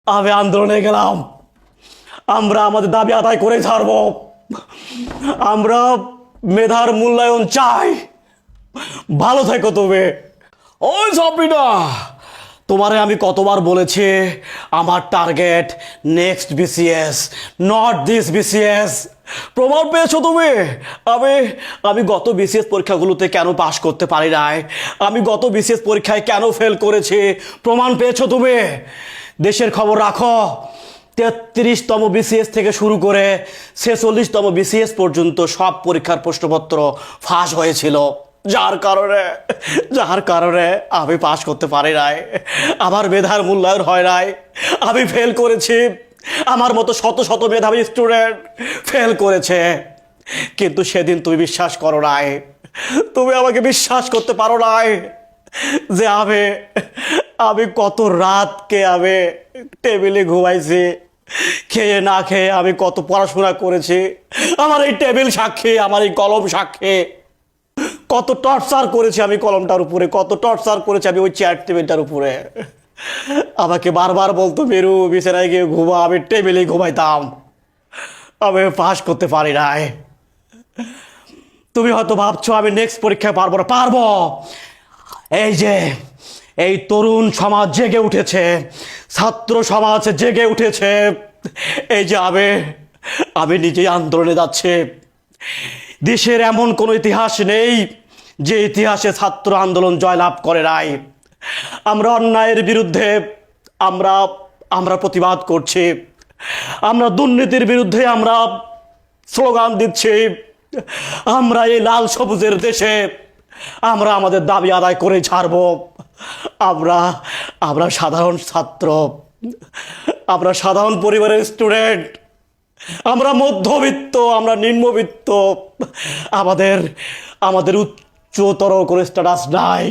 আমি আন্দোলনে গেলাম। আমরা আমাদের দাবি আদায় করে ছাড়ব। আমরা মেধার মূল্যায়ন চাই। ভালো থেকো তুমি। ওই সাবরিনা, তোমারে আমি কতবার বলেছি আমার target next BCS, not this BCS. প্রমাণ পেয়েছো তুমি? আমি আমি গত বিসিএস পরীক্ষাগুলোতে কেন পাশ করতে পারি নাই, আমি গত বিসিএস পরীক্ষায় কেন ফেল করেছি, প্রমাণ পেয়েছো তুমি? দেশের খবর রাখো। 33তম বিসিএস থেকে শুরু করে 46তম বিসিএস পর্যন্ত সব পরীক্ষার প্রশ্নপত্র ফাঁস হয়েছিল, যার কারণে আমি পাশ করতে পারি নাই। আমার মেধার মূল্যায়ন হয় নাই, আমি ফেল করেছি। আমার মতো শত শত মেধাবী স্টুডেন্ট ফেল করেছে। কিন্তু সেদিন তুমি বিশ্বাস করো নাই, তুমি আমাকে বিশ্বাস করতে পারো নাই যে আমি কত রাতকে আমি টেবিলে ঘুমাইছি, খেয়ে না খেয়ে আমি কত পড়াশোনা করেছি। আমার এই টেবিল সাক্ষী, আমার এই কলম সাক্ষী। কত টর্চার করেছি আমি কলমটার উপরে, কত টর্চার করেছি আমি ওই চেয়ার টেবিলটার উপরে। আমাকে বারবার বলতো মেরু বিছানায় গিয়ে ঘুমা, আমি টেবিলে ঘুমাইতাম। আমি পাস করতে পারি নাই। তুমি হয়তো ভাবছো আমি নেক্সট পরীক্ষায় পারবো না, পারবো। এই যে এই তরুণ সমাজ জেগে উঠেছে, ছাত্র সমাজ জেগে উঠেছে। এই যে আমি নিজেই আন্দোলনে যাচ্ছে। দেশের এমন কোনো ইতিহাস নেই যে ইতিহাসে ছাত্র আন্দোলন জয়লাভ করে নাই। আমরা অন্যায়ের বিরুদ্ধে আমরা আমরা প্রতিবাদ করছি, আমরা দুর্নীতির বিরুদ্ধে আমরা স্লোগান দিচ্ছি। আমরা এই লাল সবুজের দেশে আমরা আমাদের দাবি আদায় করে ছাড়ব। আমরা আমরা সাধারণ ছাত্র, আমরা সাধারণ পরিবারের স্টুডেন্ট, আমরা মধ্যবিত্ত, আমরা নিম্নবিত্ত। আমাদের আমাদের উচ্চতর কোনো স্ট্যাটাস নাই,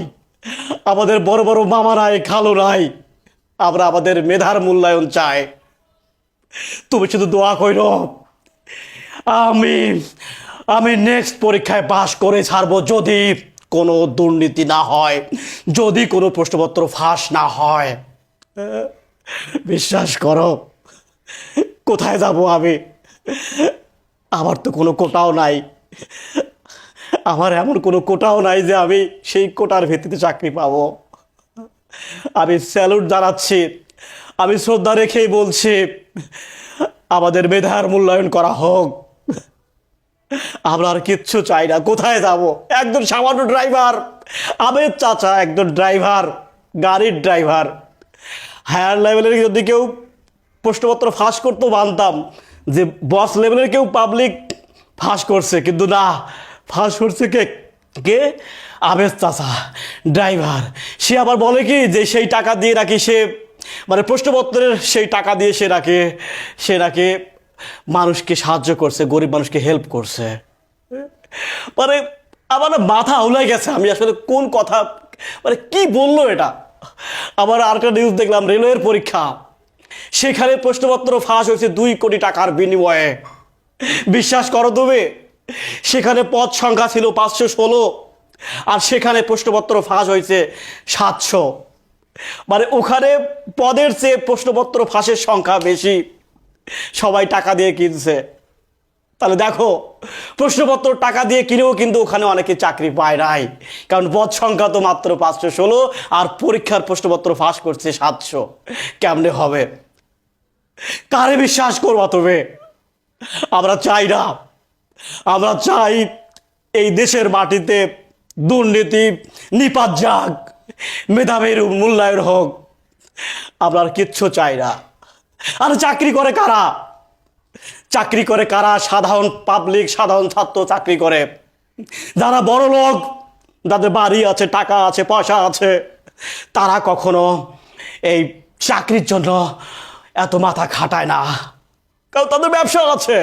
আমাদের বড় বড় মামা নাই, খালু নাই। আমরা আমাদের মেধার মূল্যায়ন চাই। তুমি শুধু দোয়া কইরো আমি আমি নেক্সট পরীক্ষায় পাশ করে ছাড়বো, যদি কোনো দুর্নীতি না হয়, যদি কোনো প্রশ্নপত্র ফাঁস না হয়। বিশ্বাস করো। কোথায় যাব আমি? আমার তো কোনো কোটাও নাই, আমার এমন কোনো কোটাও নাই যে আমি সেই কোটার ভিত্তিতে চাকরি পাবো। আমি স্যালুট জানাচ্ছি, আমি শ্রদ্ধা রেখেই বলছি আমাদের মেধার মূল্যায়ন করা হোক। আমরা আর কিচ্ছু চাই না। কোথায় যাব? একজন সামান্য ড্রাইভার, আবেদ চাচা একজন ড্রাইভার, গাড়ির ড্রাইভার। হায়ার লেভেলের যদি কেউ প্রশ্নপত্র ফাঁস করতো মানতাম যে বস লেভেলের কেউ পাবলিক ফাঁস করছে, কিন্তু না, ফাঁস করছে কে কে আবেদ চাচা ড্রাইভার। সে আবার বলে কি যে সেই টাকা দিয়ে রাখি, সে মানে প্রশ্নপত্রের সেই টাকা দিয়ে সে নাকি মানুষকে সাহায্য করছে, গরিব মানুষকে হেল্প করছে। মানে আমার না মাথা উলাই গেছে, আমি আসলে কোন কথা মানে কি বললো এটা। আবার আরেকটা নিউজ দেখলাম, রেলওয়ের পরীক্ষা, সেখানে প্রশ্নপত্র ফাঁস হয়েছে 2 কোটি টাকার বিনিময়ে। বিশ্বাস করো তুমি? সেখানে পদ সংখ্যা ছিল 516, আর সেখানে প্রশ্নপত্র ফাঁস হয়েছে 700। মানে ওখানে পদের চেয়ে প্রশ্নপত্র ফাঁসের সংখ্যা বেশি, সবাই টাকা দিয়ে কিনছে। তাহলে দেখো, প্রশ্নপত্র টাকা দিয়ে কিনেও কিন্তু ওখানে অনেকে চাকরি পায় নাই, কারণ পদ সংখ্যা তো মাত্র 516 আর পরীক্ষার প্রশ্নপত্র ফাঁস করছে 700। কেমনে হবে? কারে বিশ্বাস করবা তুমি? আমরা চাই না, আমরা চাই এই দেশের মাটিতে দুর্নীতি নিপাত যাক, মেধাবীর মূল্যায়ন হোক। আমরা আর কিচ্ছু চাই না। আর চাকরি করে কারা? চাকরি করে কারা? সাধারণ পাবলিক, সাধারণ ছাত্র চাকরি করে। যারা বড় লোক, যাদের বাড়ি আছে, টাকা আছে, পয়সা আছে, তারা কখনো এই চাকরির জন্য এত মাথা খাটায় না, কারণ তাদের ব্যবসা আছে,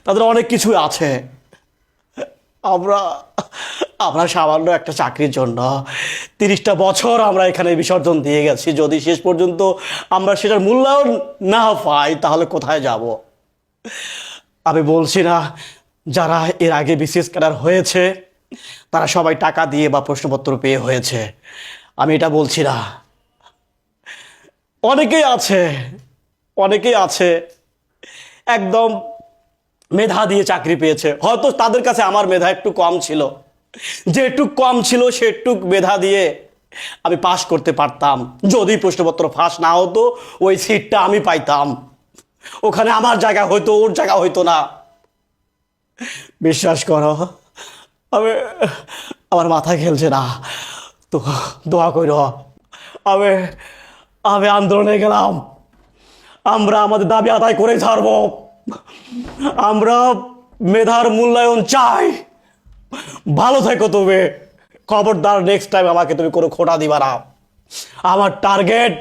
তাদের অনেক কিছু আছে। আমরা আমরা সামান্য একটা চাকরির জন্য 30টা বছর আমরা এখানে বিসর্জন দিয়ে গেছি। যদি শেষ পর্যন্ত আমরা সেটার মূল্যায়ন না পাই, তাহলে কোথায় যাব? আমি বলছি না যারা এর আগে বিসিএস ক্যাডার হয়েছে তারা সবাই টাকা দিয়ে বা প্রশ্নপত্র পেয়ে হয়েছে, আমি এটা বলছি না। অনেকেই আছে অনেকেই আছে একদম মেধা দিয়ে চাকরি পেয়েছে, হয়তো তাদের কাছে আমার মেধা একটু কম ছিল, যে একটু কম ছিল সে একটু মেধা দিয়ে আমি পাশ করতে পারতাম। যদি প্রশ্নপত্র ফাঁস না হতো ওই সিটটা আমি পাইতাম, ওখানে আমার জায়গা হয়তো, ওর জায়গা হইতো না। বিশ্বাস করো, আমি, আমার মাথা খেলছে না, তো দোয়া করো। আমি আমি আন্দোলনে গেলাম, আমরা আমাদের দাবি আদায় করে ছাড়বো। আমরা মেধার মূল্যায়ন চাই। ভালো থেকো তুমি, খবরদার নেক্সট টাইম আমাকে তুমি কোনো খোটা দিবা না। আমার টার্গেট,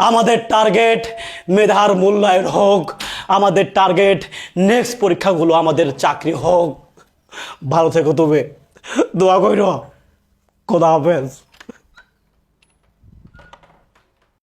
আমাদের টার্গেট মেধার মূল্যায়ন হোক, আমাদের টার্গেট নেক্সট পরীক্ষাগুলো আমাদের চাকরি হোক। ভালো থেকো তুমি, দোয়া করো। খোদা হাফেজ।